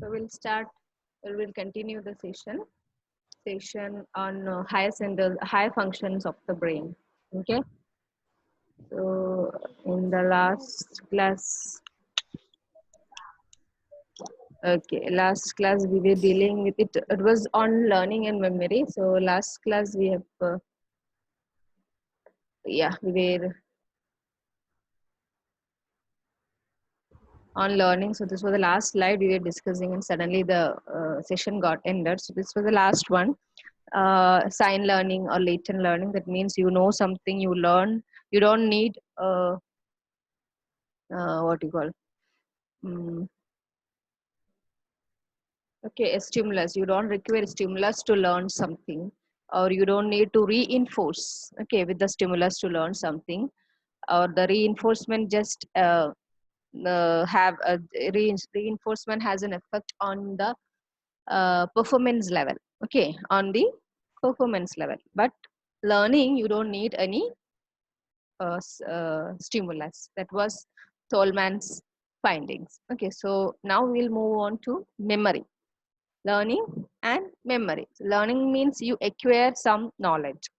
So we'll start, we'll continue the session on higher centers, higher functions of the brain. Okay. So in the last class, last class we were dealing with it. It was on learning and memory. So last class we have, we were on learning. So this was the last slide we were discussing, and suddenly the session got ended. So this was the last one. Sign learning or latent learning. That means you know something, you learn. You don't need what you call a stimulus. You don't require stimulus to learn something, or you don't need to reinforce with the stimulus to learn something, or the reinforcement just have a reinforcement has an effect on the performance level, on the performance level. But learning, you don't need any stimulus. That was Tolman's findings. So now we'll move on to memory. Learning and memory. Learning means you acquire some knowledge,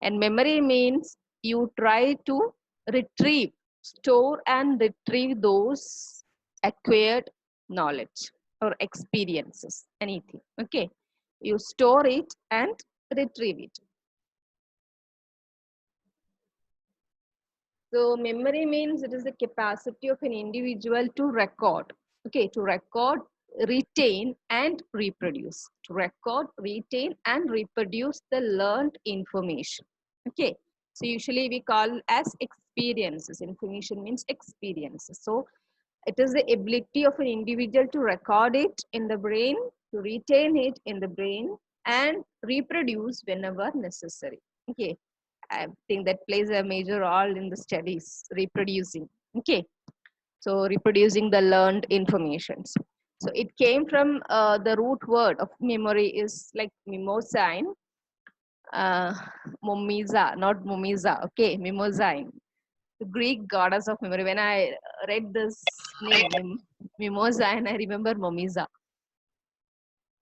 and memory means you try to retrieve, store and retrieve those acquired knowledge or experiences, anything. You store it and retrieve it. So memory means it is the capacity of an individual to record, to record, retain and reproduce. To record, retain and reproduce the learned information. So usually we call as experiences. Information means experiences. So it is the ability of an individual to record it in the brain, to retain it in the brain and reproduce whenever necessary. I think that plays a major role in the studies, reproducing. So reproducing the learned information. So it came from the root word of memory is like mimosine, momiza, not momiza. Mimosine, the Greek goddess of memory. When I read this name, mimosine, I remember momiza.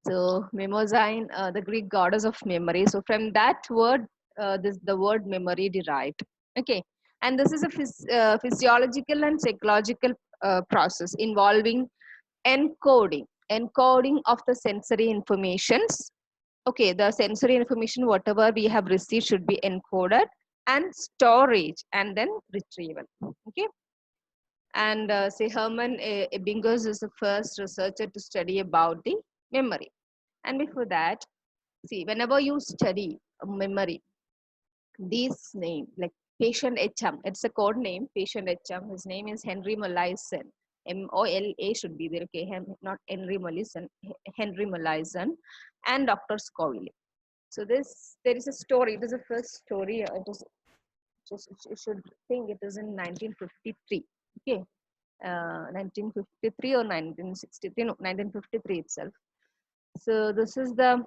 So mimosine, the Greek goddess of memory. So from that word, the word memory derived. And this is a physiological and psychological process involving encoding of the sensory informations. The sensory information, whatever we have received, should be encoded, and storage and then retrieval. And say Hermann Ebbinghaus is the first researcher to study about the memory. And before that, see, whenever you study memory, this name like patient HM, it's a code name, patient HM. His name is Henry Molaison. Mola should be there, not Henry Molaison, Henry Molaison, and Dr. Scoville. So there is a story. It is the first story. It is just, you should think it is in 1953. 1953 or 1963, no, 1953 itself. So this is the,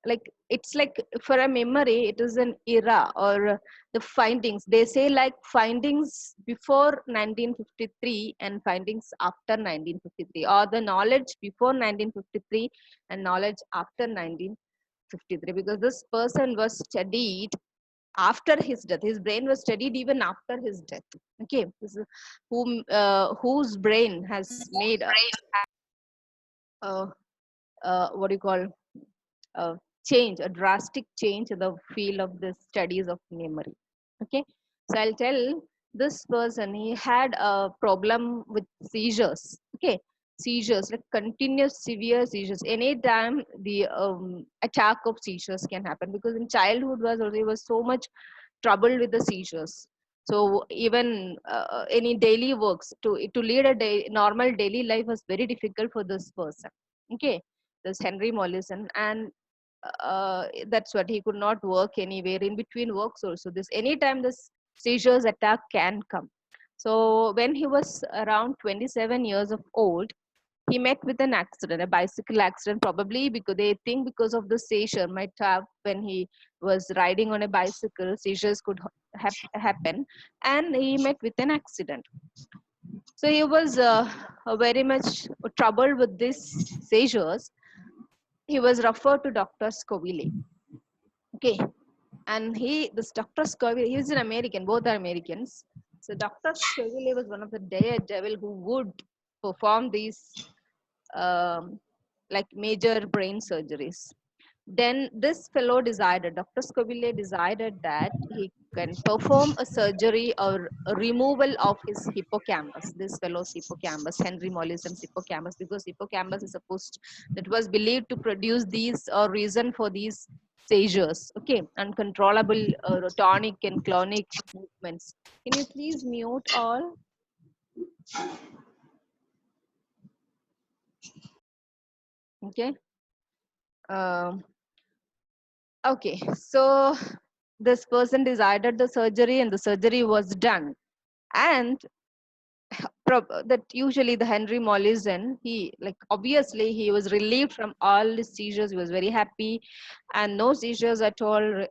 like, it's like for a memory, it is an era, or the findings. They say like findings before 1953 and findings after 1953, or the knowledge before 1953 and knowledge after 1953, because this person was studied after his death. His brain was studied even after his death. This is whose brain has made what do you call change, a drastic change in the field of the studies of memory. So I'll tell this person, he had a problem with seizures. Seizures, like continuous severe seizures. Anytime the attack of seizures can happen, because in childhood he was so much troubled with the seizures. So even any daily works, to lead a normal daily life was very difficult for this person. This Henry Mollison, and that's what, he could not work anywhere in between works also. This anytime this seizures attack can come. So when he was around 27 years of old, he met with an accident, a bicycle accident, probably because they think because of the seizure might have, when he was riding on a bicycle, seizures could happen, and he met with an accident. So he was very much troubled with these seizures. He was referred to Dr. Scoville. Okay, and this Dr. Scoville, he was an American, both are Americans. So Dr. Scoville was one of the daredevil who would perform these um, like major brain surgeries. Then this fellow decided, Dr. Scoville decided that he can perform a surgery or a removal of his hippocampus, this fellow's hippocampus, Henry Mollison's hippocampus, because hippocampus is supposed, that was believed to produce these or reason for these seizures, okay, uncontrollable tonic and clonic movements. Can you please mute all? Okay. Um, okay, so this person decided the surgery and the surgery was done. And that usually the Henry Mollison, he like obviously he was relieved from all the seizures. He was very happy, and no seizures at all.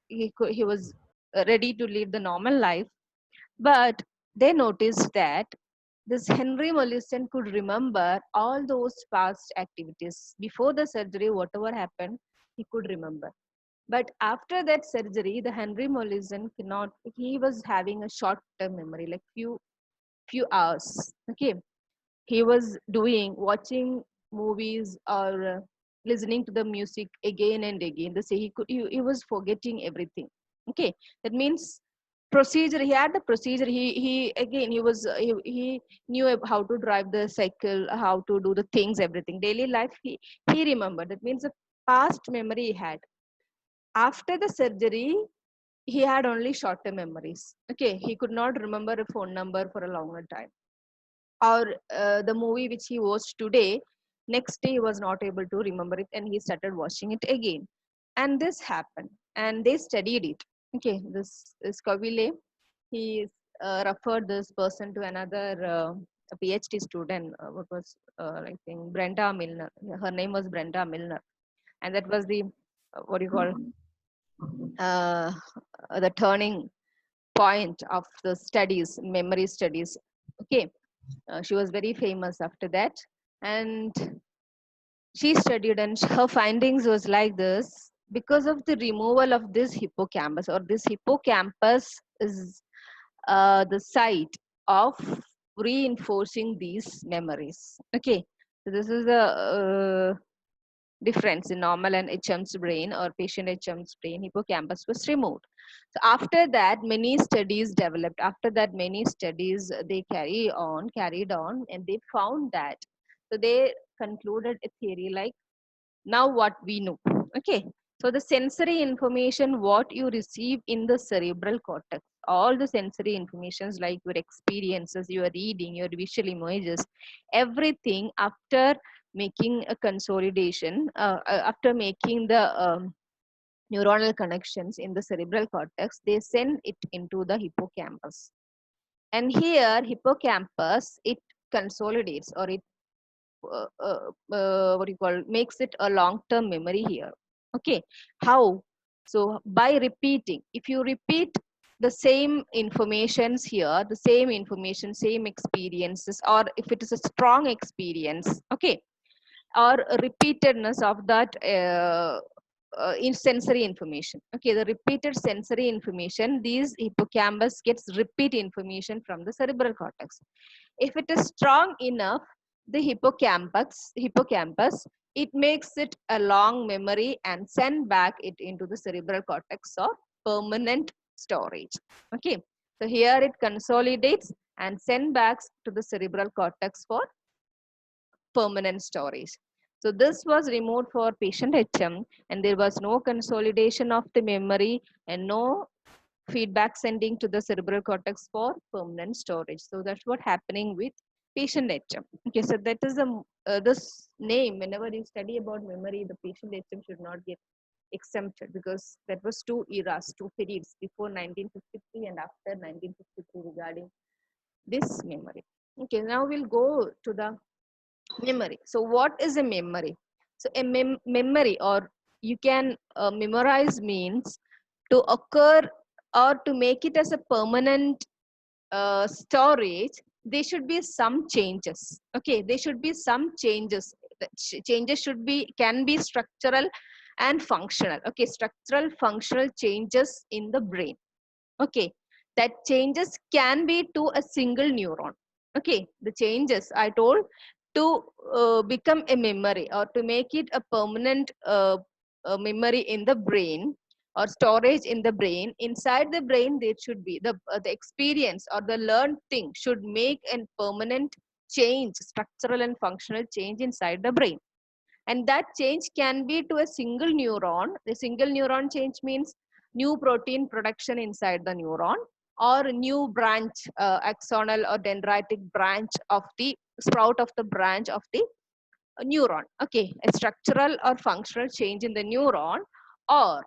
He was ready to live the normal life. But they noticed that this Henry Mollison could remember all those past activities before the surgery. Whatever happened, he could remember. But after that surgery, the Henry Mollison cannot. He was having a short-term memory, like few hours. Okay, he was doing watching movies or listening to the music again and again. They say he was forgetting everything. Okay, that means procedure. He had the procedure. He again he knew how to drive the cycle, how to do the things, everything daily life. He remembered. That means the past memory he had. After the surgery, he had only short-term memories. Okay, he could not remember a phone number for a longer time, or the movie which he watched today, next day he was not able to remember it and he started watching it again. And this happened and they studied it. Okay, this Scoville, he referred this person to another a PhD student, what was I think Brenda Milner. Her name was Brenda Milner, and that was the what do you call uh, the turning point of the studies, memory studies. Okay, she was very famous after that, and she studied, and her findings was like this: because of the removal of this hippocampus, or this hippocampus is the site of reinforcing these memories. Okay, so this is the difference in normal and HM's brain, or patient HM's brain. Hippocampus was removed. So after that, many studies developed. After that, many studies they carried on, and they found that. So they concluded a theory like, now what we know. Okay, so the sensory information what you receive in the cerebral cortex, all the sensory informations like your experiences, your reading, your visual images, everything after making a consolidation, after making the neuronal connections in the cerebral cortex, they send it into the hippocampus. And here hippocampus, it consolidates, or it what do you call, makes it a long term memory here. Okay, how? So by repeating, if you repeat the same informations here, the same information, same experiences, or if it is a strong experience, okay, or a repeatedness of that in sensory information, okay, the repeated sensory information, these hippocampus gets repeat information from the cerebral cortex. If it is strong enough, the hippocampus, it makes it a long memory and send back it into the cerebral cortex for permanent storage. Okay, so here it consolidates and send back to the cerebral cortex for permanent storage. So this was removed for patient HM, and there was no consolidation of the memory and no feedback sending to the cerebral cortex for permanent storage. So that's what happening with patient HM. Okay, so that is the this name. Whenever you study about memory, the patient HM should not get exempted, because that was two eras, two periods, before 1953 and after 1953 regarding this memory. Okay, now we'll go to the memory. So what is a memory? So a memory, or you can memorize, means to occur or to make it as a permanent storage there should be some changes. Okay, there should be some changes. The changes should be, can be structural and functional. Okay, structural functional changes in the brain. Okay, that changes can be to a single neuron. Okay, the changes I told, to become a memory or to make it a permanent memory in the brain or storage in the brain. Inside the brain there should be the experience or the learned thing should make a permanent change, structural and functional change inside the brain. And that change can be to a single neuron. The single neuron change means new protein production inside the neuron, or a new branch, axonal or dendritic branch of the sprout of the branch of the neuron. Okay, a structural or functional change in the neuron, or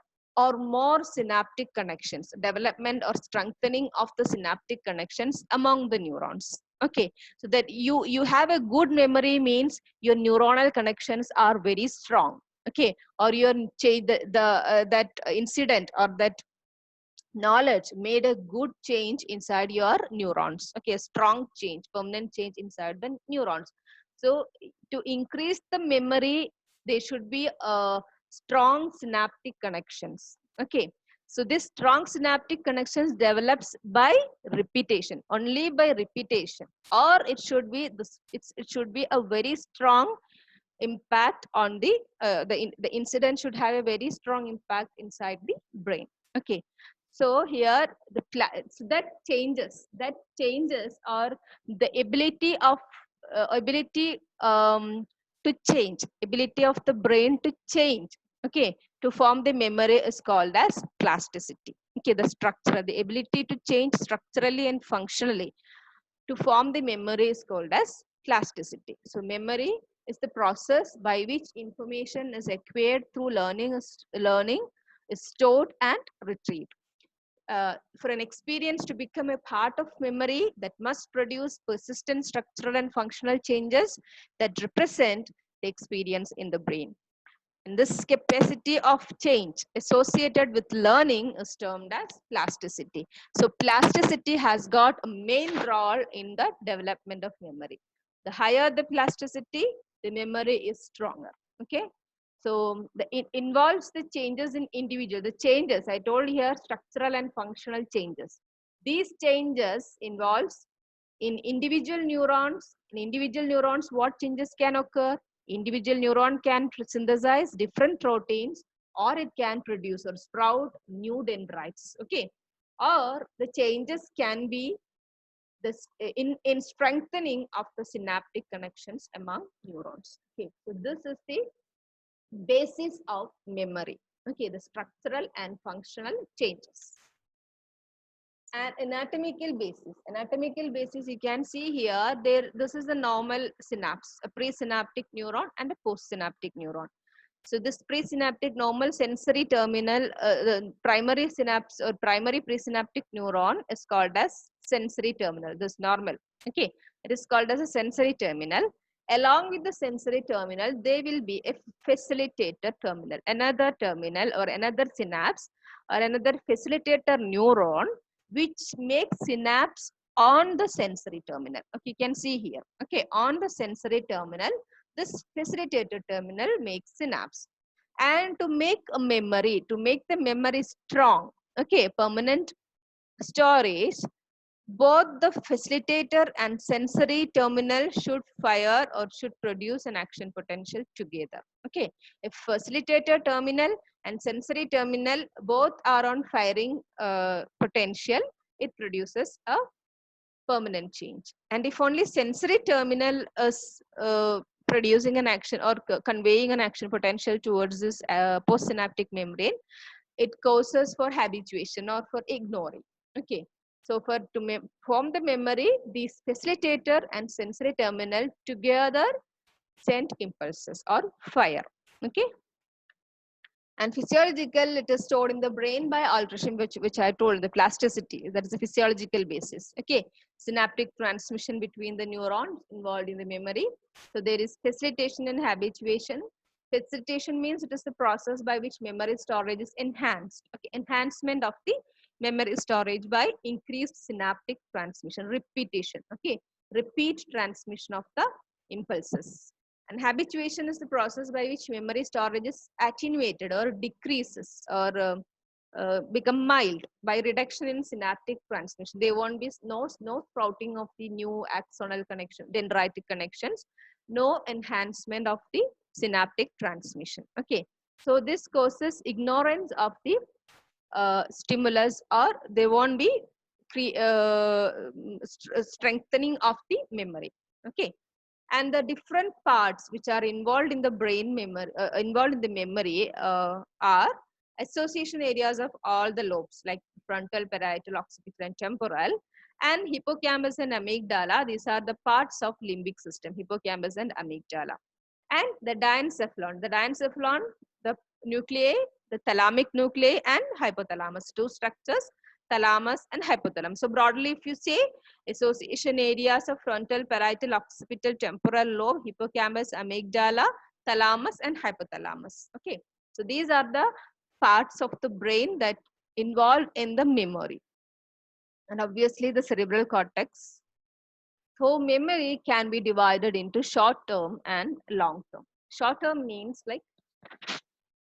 more synaptic connections, development or strengthening of the synaptic connections among the neurons. Okay, so that you have a good memory means your neuronal connections are very strong. Okay, or your change, that incident or that knowledge made a good change inside your neurons. Okay, a strong change, permanent change inside the neurons. So to increase the memory, there should be a strong synaptic connections. Okay, so this strong synaptic connections develops by repetition, only by repetition, or it should be this, it should be a very strong impact on the incident should have a very strong impact inside the brain. Okay, so here so that changes are the ability of ability to change, ability of the brain to change. Okay, to form the memory is called as plasticity. Okay, the structure, the ability to change structurally and functionally to form the memory is called as plasticity. So memory is the process by which information is acquired through learning is stored and retrieved. For an experience to become a part of memory, that must produce persistent structural and functional changes that represent the experience in the brain. And this capacity of change associated with learning is termed as plasticity. So plasticity has got a main role in the development of memory. The higher the plasticity, the memory is stronger. Okay. So it involves the changes in individual. The changes I told here, structural and functional changes. These changes involves in individual neurons. In individual neurons, what changes can occur? Individual neuron can synthesize different proteins, or it can produce or sprout new dendrites. Okay, or the changes can be this in strengthening of the synaptic connections among neurons. Okay, so this is the basis of memory. Okay, the structural and functional changes. And anatomical basis, you can see here, this is the normal synapse, a presynaptic neuron and a postsynaptic neuron. So this presynaptic normal sensory terminal, the primary synapse or primary presynaptic neuron is called as sensory terminal. This normal. Okay, it is called as a sensory terminal. Along with the sensory terminal, there will be a facilitator terminal, another terminal or another synapse or another facilitator neuron, which makes synapse on the sensory terminal. Okay, you can see here. Okay, on the sensory terminal, this facilitator terminal makes synapse. And to make a memory, to make the memory strong, okay, permanent storage, both the facilitator and sensory terminal should fire or should produce an action potential together. Okay, if facilitator terminal and sensory terminal both are on firing potential, it produces a permanent change. And if only sensory terminal is producing an action or conveying an action potential towards this postsynaptic membrane, it causes for habituation or for ignoring. Okay, so for to form the memory, the facilitator and sensory terminal together send impulses or fire. Okay, and physiological, it is stored in the brain by alteration, which I told, the plasticity, that is a physiological basis. Okay, synaptic transmission between the neurons involved in the memory. So there is facilitation and habituation. Facilitation means it is the process by which memory storage is enhanced. Okay, enhancement of the memory storage by increased synaptic transmission, repetition. Okay, repeat transmission of the impulses. And habituation is the process by which memory storage is attenuated or decreases or become mild by reduction in synaptic transmission. There won't be no sprouting of the new axonal connection, dendritic connections, no enhancement of the synaptic transmission. Okay, so this causes ignorance of the stimulus, or there won't be strengthening of the memory. Okay, and the different parts which are involved in the brain memory involved in the memory are association areas of all the lobes like frontal, parietal, occipital, and temporal, and hippocampus and amygdala. These are the parts of limbic system, hippocampus and amygdala. And the diencephalon, the nuclei, the thalamic nuclei and hypothalamus, two structures, thalamus and hypothalamus. So broadly, if you say association areas of frontal, parietal, occipital, temporal lobe, hippocampus, amygdala, thalamus and hypothalamus. Okay, so these are the parts of the brain that involved in the memory. And obviously the cerebral cortex. So memory can be divided into short term and long term. Short term means like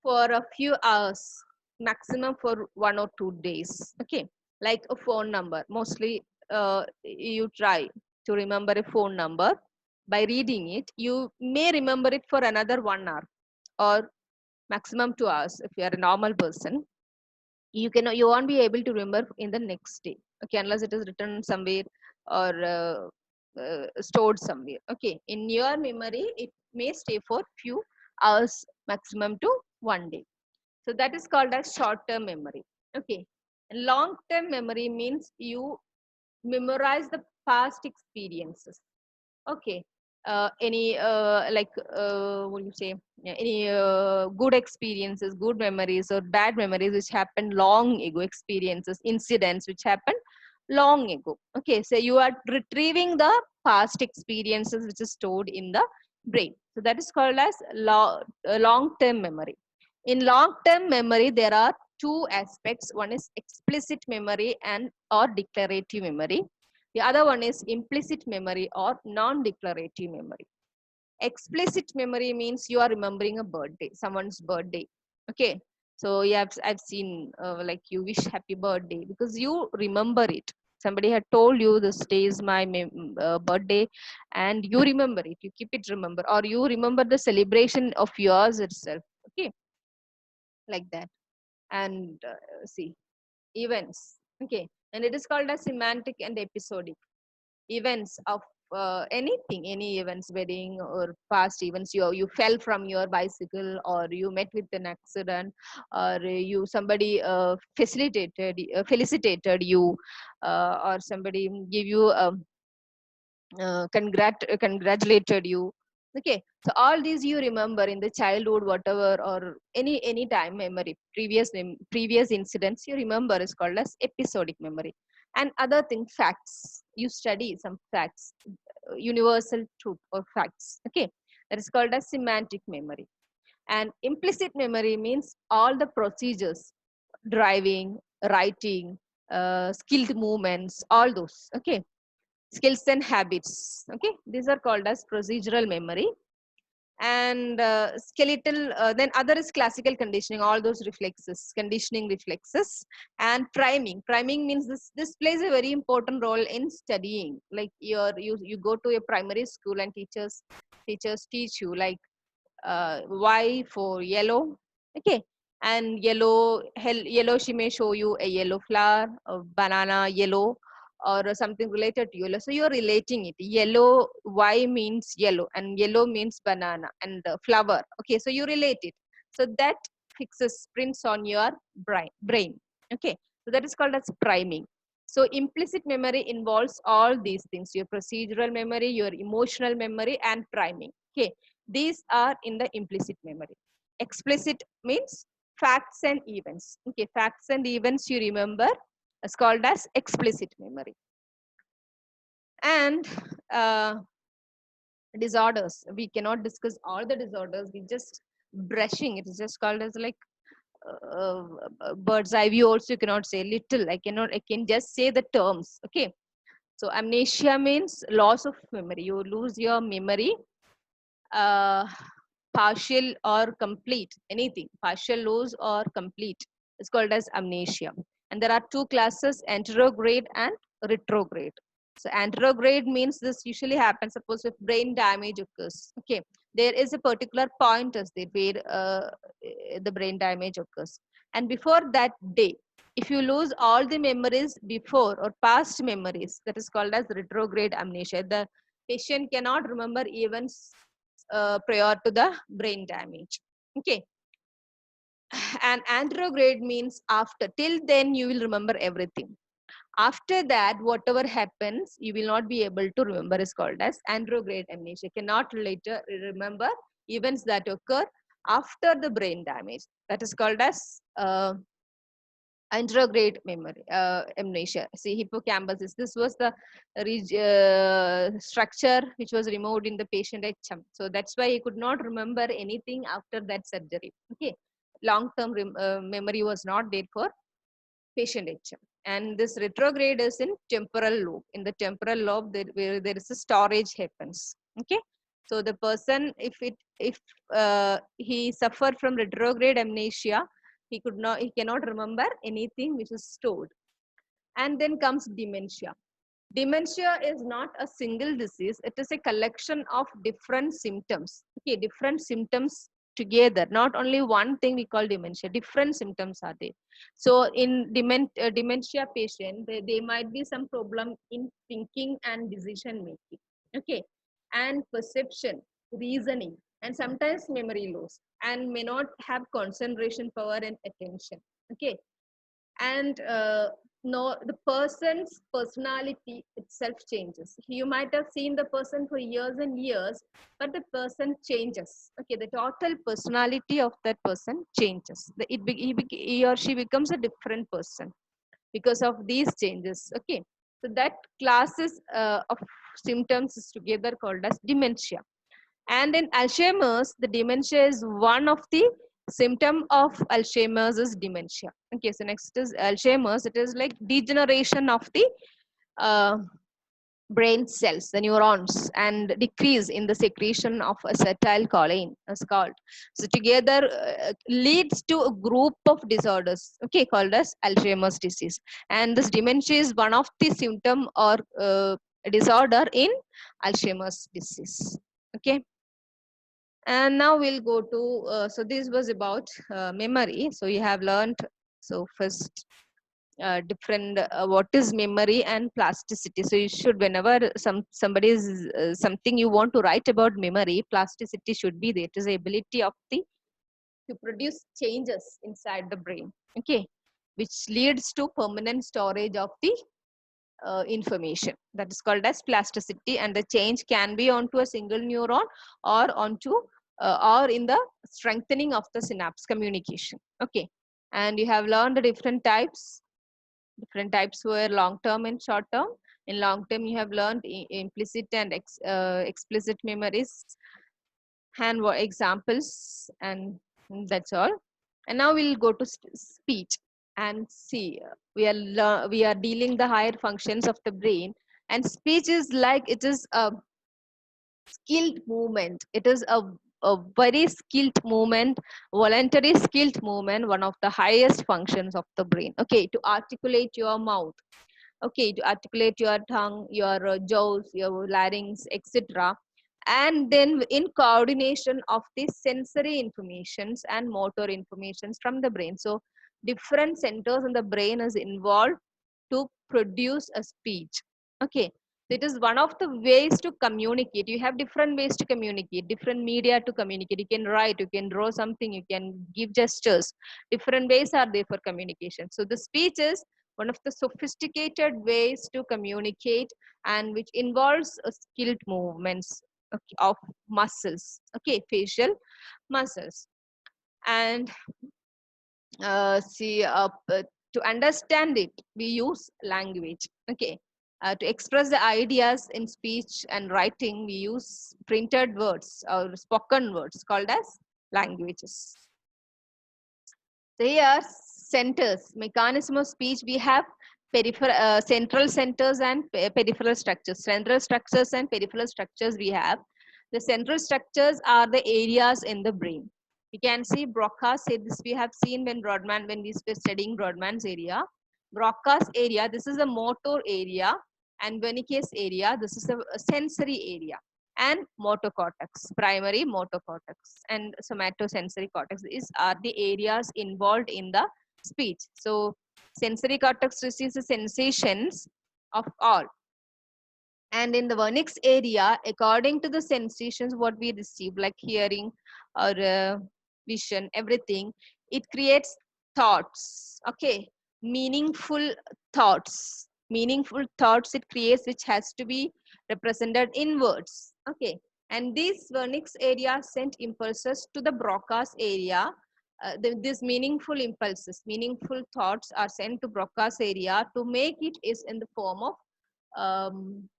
for a few hours, maximum for 1 or 2 days. Okay, like a phone number. Mostly you try to remember a phone number by reading it. You may remember it for another 1 hour or maximum 2 hours if you are a normal person. You won't be able to remember in the next day. Okay, unless it is written somewhere or stored somewhere. Okay, in your memory it may stay for few hours maximum to 1 day. So that is called as short term memory. Okay, long term memory means you memorize the past experiences. Okay, any like what do you say, yeah, any good experiences, good memories or bad memories which happened long ago, experiences, incidents which happened long ago. Okay, so you are retrieving the past experiences which is stored in the brain. So that is called as long term memory. In long term memory there are two aspects. One is explicit memory and or declarative memory. The other one is implicit memory or non-declarative memory. Explicit memory means you are remembering a birthday, someone's birthday. Okay, so yeah, I've seen like you wish happy birthday because you remember it. Somebody had told you this day is my birthday, and you remember it. You keep it remember, or you remember the celebration of yours itself. Okay, like that. And see events. Okay, and it is called as semantic and episodic events of anything, any events, wedding or past events. You fell from your bicycle, or you met with an accident, or you somebody felicitated you, or somebody give you congratulated you. Okay, so all these you remember in the childhood, whatever, or any time memory, previous incidents you remember is called as episodic memory. And other thing, facts, you study some facts, universal truth or facts. Okay, that is called as semantic memory. And implicit memory means all the procedures, driving, writing, skilled movements, all those. Okay, skills and habits. Okay, these are called as procedural memory. And skeletal, then other is classical conditioning, all those reflexes, conditioning reflexes. And priming means this plays a very important role in studying. Like you go to a primary school and teachers teach you like Y for yellow. Okay, and yellow, she may show you a yellow flower, a banana yellow, or something related to yellow. So you're relating it. Yellow, Y means yellow, and yellow means banana and flower. Okay, so you relate it. So that fixes prints on your brain. Okay, so that is called as priming. So implicit memory involves all these things: your procedural memory, your emotional memory, and priming. Okay, these are in the implicit memory. Explicit means facts and events. Okay, facts and events you remember is called as explicit memory. And disorders, we cannot discuss all the disorders. We just brushing. It is just called as like bird's eye view. Also, you cannot say little. I can just say the terms. Okay, So amnesia means loss of memory. You lose your memory, uh, partial or complete, anything, partial loss or complete. It's called as amnesia. And there are two classes, anterograde and retrograde. So anterograde means this usually happens, suppose if brain damage occurs. Okay, there is a particular point as the where the brain damage occurs. And before that day, if you lose all the memories before or past memories, that is called as retrograde amnesia. The patient cannot remember events prior to the brain damage. Okay, and anterograde means after. Till then, you will remember everything. After that, whatever happens, you will not be able to remember. Is called as anterograde amnesia. Cannot later remember events that occur after the brain damage. That is called as anterograde memory amnesia. See, hippocampus is this was the structure which was removed in the patient HM. So that's why he could not remember anything after that surgery. Okay, long-term memory was not there for patient HM. And this retrograde is in temporal lobe. In the temporal lobe, where there is a storage happens. Okay, so the person, if he suffered from retrograde amnesia, he cannot remember anything which is stored. And then comes dementia. Dementia is not a single disease, it is a collection of different symptoms. Okay, different symptoms together, not only one thing we call dementia, different symptoms are there. So in dementia patient, there might be some problem in thinking and decision making. Okay, and perception, reasoning, and sometimes memory loss, and may not have concentration power and attention. Okay, and no, the person's personality itself changes. You might have seen the person for years and years, but the person changes. Okay, the total personality of that person changes. He or she becomes a different person because of these changes. Okay, so that classes of symptoms is together called as dementia. And in Alzheimer's, the dementia is one of the symptom of Alzheimer's is dementia. Okay, so next is Alzheimer's. It is like degeneration of the uh, brain cells, the neurons, and decrease in the secretion of acetylcholine, as called. So together leads to a group of disorders, okay, called as Alzheimer's disease. And this dementia is one of the symptom or disorder in Alzheimer's disease. Okay. And now we'll go to so this was about memory. So you have learned, so first different what is memory and plasticity. So you should, whenever somebody is something you want to write about memory, plasticity should be there. It is the ability of the to produce changes inside the brain, okay, which leads to permanent storage of the information. That is called as plasticity, and the change can be onto a single neuron or onto or in the strengthening of the synapse communication. Okay, and you have learned the different types. Different types were long term and short term. In long term, you have learned implicit and explicit memories and examples, and that's all. And now we'll go to speech and see. We are dealing the higher functions of the brain, and speech is like it is a skilled movement. It is a very skilled movement, voluntary skilled movement, one of the highest functions of the brain. Okay, to articulate your mouth, okay, to articulate your tongue, your jaws, your larynx, etc. And then in coordination of the sensory informations and motor informations from the brain. So different centers in the brain is involved to produce a speech. Okay, it is one of the ways to communicate. You have different ways to communicate, different media to communicate. You can write, you can draw something, you can give gestures. Different ways are there for communication. So the speech is one of the sophisticated ways to communicate, and which involves skilled movements, okay, of muscles, okay, facial muscles. And see to understand it, we use language. Okay, to express the ideas in speech and writing, we use printed words or spoken words called as languages. So here, centers, mechanism of speech, we have central centers and peripheral structures. Central structures and peripheral structures we have. The central structures are the areas in the brain. You can see Broca's said this we have seen when we were studying Brodmann's area. Broca's area, this is the motor area, and Wernicke's area, this is a sensory area. And motor cortex, primary motor cortex and somatosensory cortex. These are the areas involved in the speech. So sensory cortex receives the sensations of all. And in the Wernicke's area, according to the sensations what we receive, like hearing or vision, everything, it creates thoughts. Okay, meaningful thoughts. Meaningful thoughts it creates, which has to be represented in words. Okay, and these Wernicke's area sent impulses to the Broca's area. These meaningful impulses, meaningful thoughts are sent to Broca's area to make it is in the form of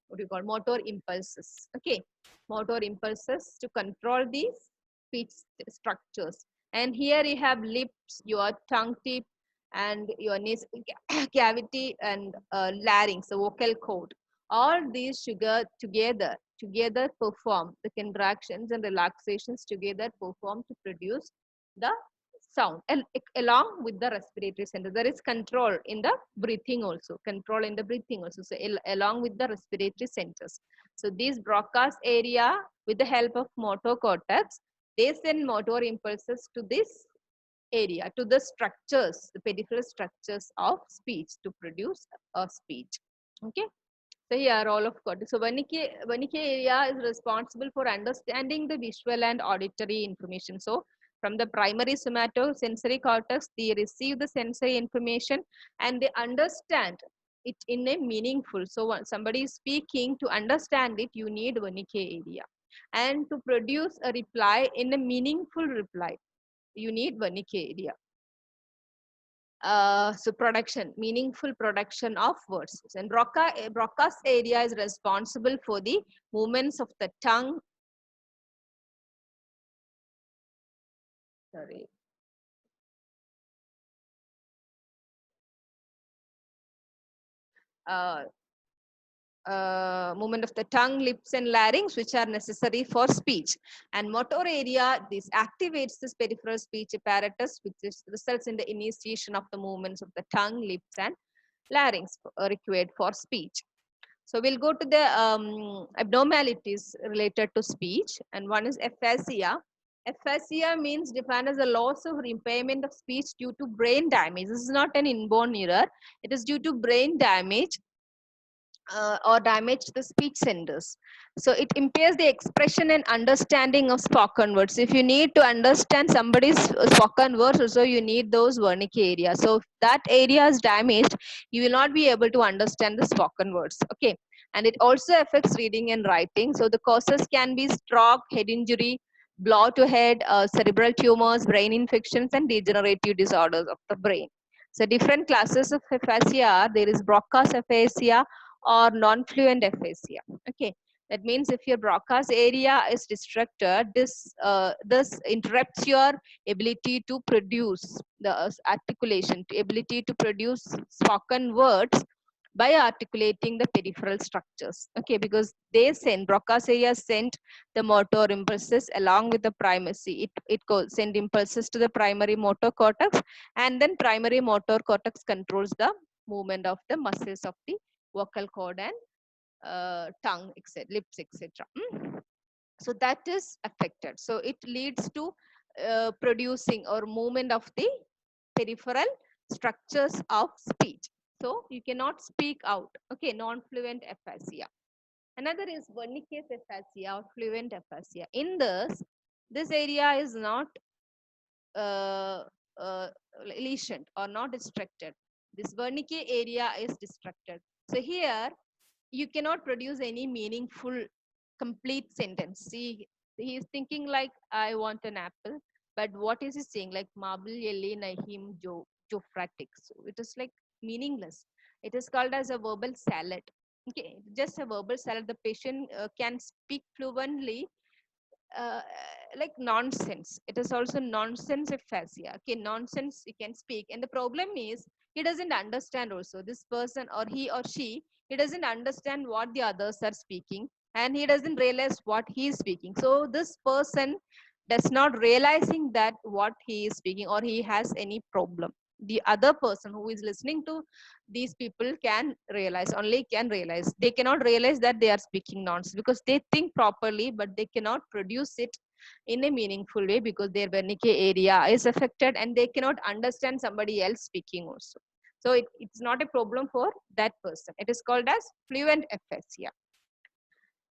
what do you call motor impulses. Okay, motor impulses to control these speech structures. And here you have lips, your tongue tip, and your nasal cavity, and larynx, the vocal cord. All these together perform the contractions and relaxations together perform to produce the sound, and along with the respiratory center. There is control in the breathing also, so along with the respiratory centers. So these Broca's area, with the help of motor cortex, they send motor impulses to this area, to the structures, the peripheral structures of speech, to produce a speech. Okay, so here all of cortex. So Wernicke area is responsible for understanding the visual and auditory information. So from the primary somatosensory cortex, they receive the sensory information and they understand it in a meaningful. So when somebody is speaking, to understand it, you need Wernicke area. And to produce a reply in a meaningful reply, you need Wernicke area. So meaningful production of words. And Broca's area is responsible for the movements of the tongue. Sorry. Movement of the tongue, lips, and larynx, which are necessary for speech. And motor area, this activates this peripheral speech apparatus, which results in the initiation of the movements of the tongue, lips, and larynx required for speech. So we'll go to the abnormalities related to speech, and one is aphasia. Aphasia means defined as a loss or impairment of speech due to brain damage. This is not an inborn error. It is due to brain damage or damage to the speech centers. So it impairs the expression and understanding of spoken words. If you need to understand somebody's spoken words, also you need those Wernicke area. So if that area is damaged, you will not be able to understand the spoken words. Okay, and it also affects reading and writing. So the causes can be stroke, head injury, blow to head, cerebral tumors, brain infections, and degenerative disorders of the brain. So different classes of aphasia are, there is Broca's aphasia or non-fluent aphasia. Okay, that means if your Broca's area is restricted, this interrupts your ability to produce the articulation, ability to produce spoken words by articulating the peripheral structures. Okay, because they send Broca's area send the motor impulses along with the primacy. It goes send impulses to the primary motor cortex, and then primary motor cortex controls the movement of the muscles of the vocal cord and tongue, etc., lips, etc. So that is affected. So it leads to producing or movement of the peripheral structures of speech. So you cannot speak out. Okay, non-fluent aphasia. Another is Wernicke's aphasia or fluent aphasia. In this area is not uh, lesioned or not distracted. This Wernicke area is distracted. So here you cannot produce any meaningful complete sentence. See, he is thinking like, I want an apple, but what is he saying? Like marble yelly nahim jofratic. So it is like meaningless. It is called as a verbal salad. Okay, just a verbal salad. The patient can speak fluently, uh, like nonsense. It is also nonsense aphasia. Okay, nonsense you can speak, and the problem is he doesn't understand also. This person or he or she, he doesn't understand what the others are speaking, and he doesn't realize what he is speaking. So this person does not realizing that what he is speaking or he has any problem. The other person who is listening to these people can realize, only can realize. They cannot realize that they are speaking nonsense because they think properly, but they cannot produce it in a meaningful way because their Wernicke area is affected and they cannot understand somebody else speaking also. So it's not a problem for that person. It is called as fluent aphasia.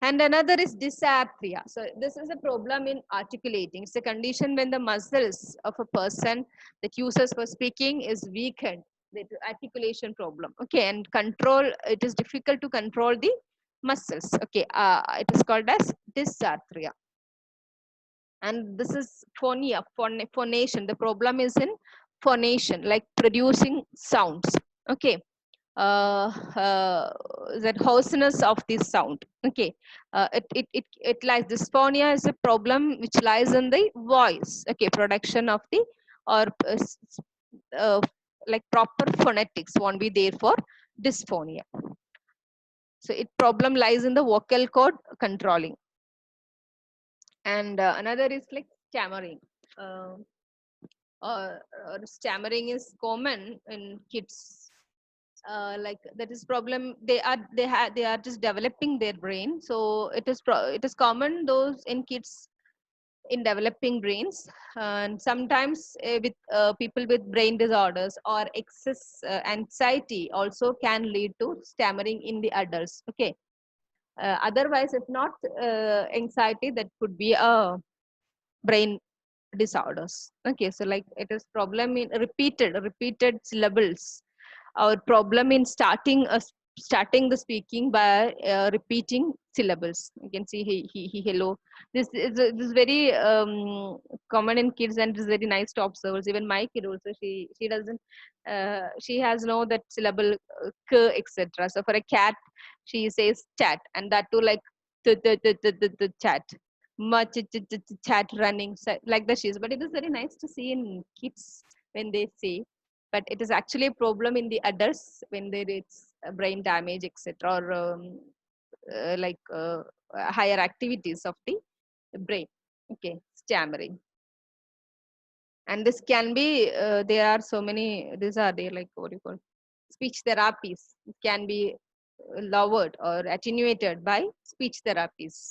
And another is dysarthria. So this is a problem in articulating. It's a condition when the muscles of a person that uses for speaking is weakened. The articulation problem. Okay, and control, it is difficult to control the muscles. Okay, it is called as dysarthria. And this is phonia, phonation. The problem is in phonation, like producing sounds. Okay, that hoarseness of this sound. Okay, it lies, dysphonia is a problem which lies in the voice. Okay, production of the or uh, like proper phonetics won't be there for dysphonia. So it problem lies in the vocal cord controlling. And another is like stammering. uh, or stammering is common in kids. Like that is problem, they are just developing their brain. So it is common those in kids in developing brains. And sometimes with people with brain disorders or excess anxiety also can lead to stammering in the adults. Okay, otherwise if not anxiety, that could be a brain disorders. Okay, so like it is problem in repeated syllables, or problem in starting the speaking by repeating syllables. You can see he hello. This is very common in kids, and it is very nice to observe. Even my kid also, she doesn't she has no that syllable k, etc. So for a cat she says chat, and that too like the chat, much chat running, like the she's. But it is very nice to see in kids when they say, but it is actually a problem in the adults when there is brain damage, etc., or like higher activities of the brain. Okay, stammering. And this can be there are so many, these are there, like what do you call, speech therapies. It can be lowered or attenuated by speech therapies.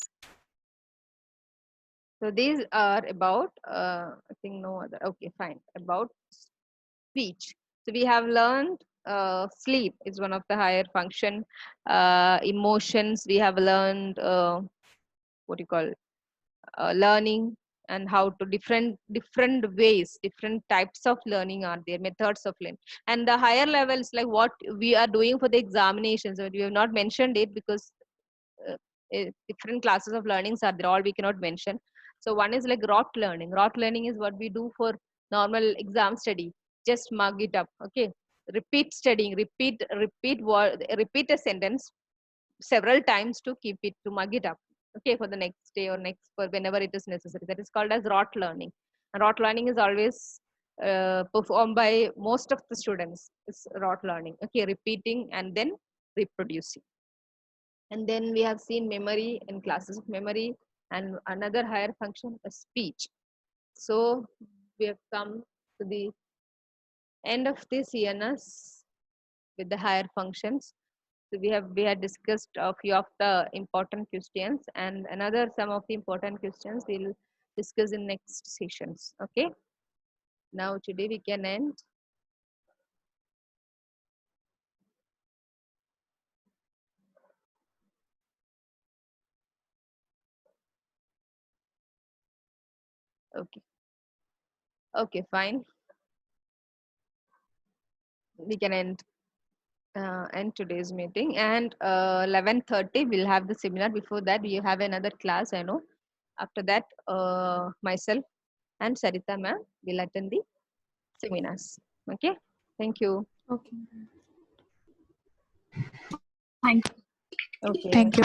So these are about I think no other. Okay, fine. About speech. So we have learned sleep is one of the higher function. Emotions, we have learned what do you call, learning, and how to different ways, different types of learning are there, methods of learning. And the higher levels, like what we are doing for the examinations, but we have not mentioned it because uh, different classes of learnings are there, all we cannot mention. So one is like rote learning. Rote learning is what we do for normal exam study, just mug it up. Okay, repeat studying, repeat a sentence several times to keep it, to mug it up. Okay, for the next day or next, for whenever it is necessary. That is called as rote learning. And rote learning is always performed by most of the students. It's rote learning. Okay, repeating and then reproducing. And then we have seen memory and classes of memory, and another higher function is speech. So we have come to the end of this ENS with the higher functions. So we had discussed a few of the important questions, and another some of the important questions we'll discuss in next sessions. Okay. Now today we can end. Okay. Okay, fine. We can end today's meeting, and 11:30 we'll have the seminar. Before that we have another class, I know. After that myself and Sarita ma'am will attend the seminars. Okay, thank you. Okay. Thank you. Okay. Thank you.